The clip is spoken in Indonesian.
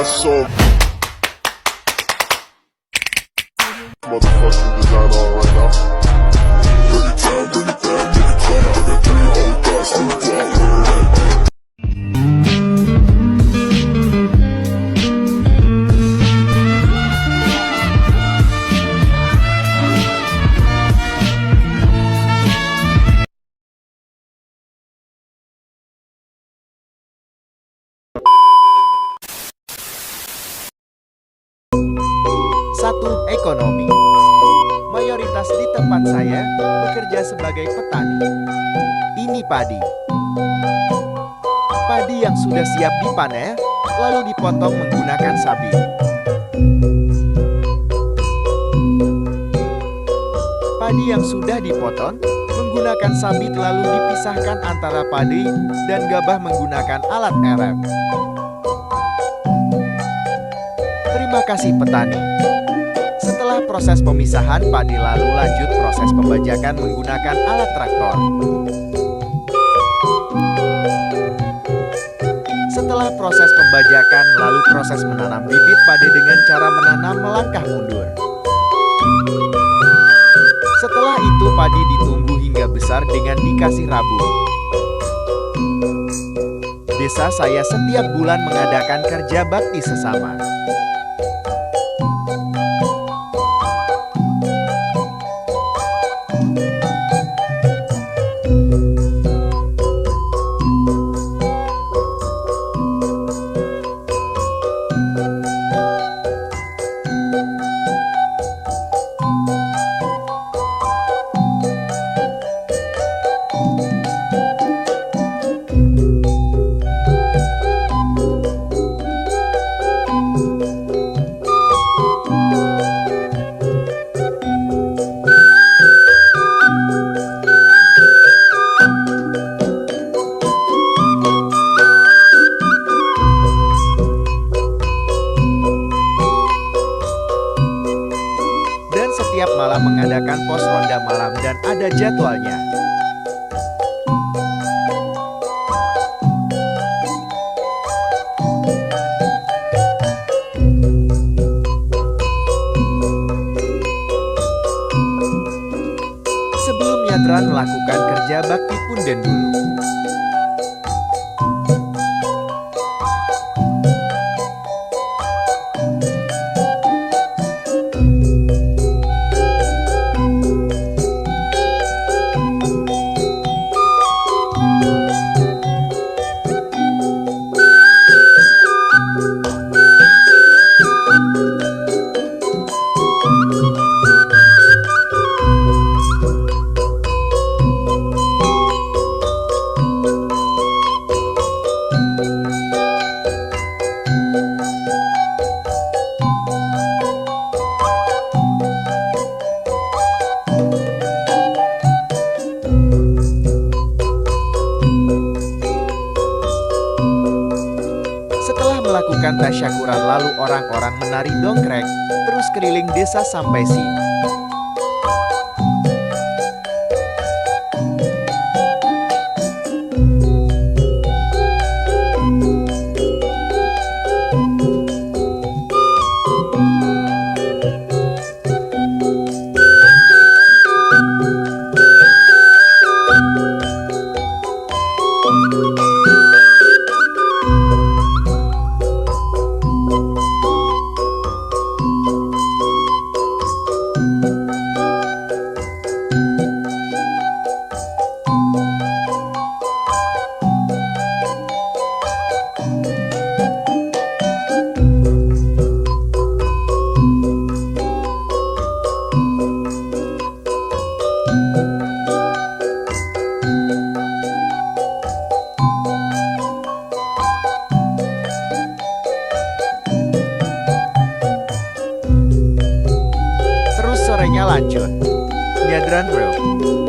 got some motherfucking design on right now. Bring it down, bring it down, bring it down. I got 3 whole thoughts to the block. Satu, ekonomi. Mayoritas di tempat saya bekerja sebagai petani. Ini padi. Padi yang sudah siap dipanen, lalu dipotong menggunakan sabit. Padi yang sudah dipotong menggunakan sabit lalu dipisahkan antara padi dan gabah menggunakan alat erek. Terima kasih petani. Setelah proses pemisahan padi lalu lanjut proses pembajakan menggunakan alat traktor. Setelah proses pembajakan lalu proses menanam bibit padi dengan cara menanam melangkah mundur. Setelah itu padi ditunggu hingga besar dengan dikasih rabur. Desa saya setiap bulan mengadakan kerja bakti sesama. Setiap malam mengadakan pos ronda malam dan ada jadwalnya. Sebelumnya Dran melakukan kerja bakti punden dulu. Melakukan tasyakuran lalu orang-orang menari dongkrek terus keliling desa sampai si. Sorenya lanjut. Nyadran Road.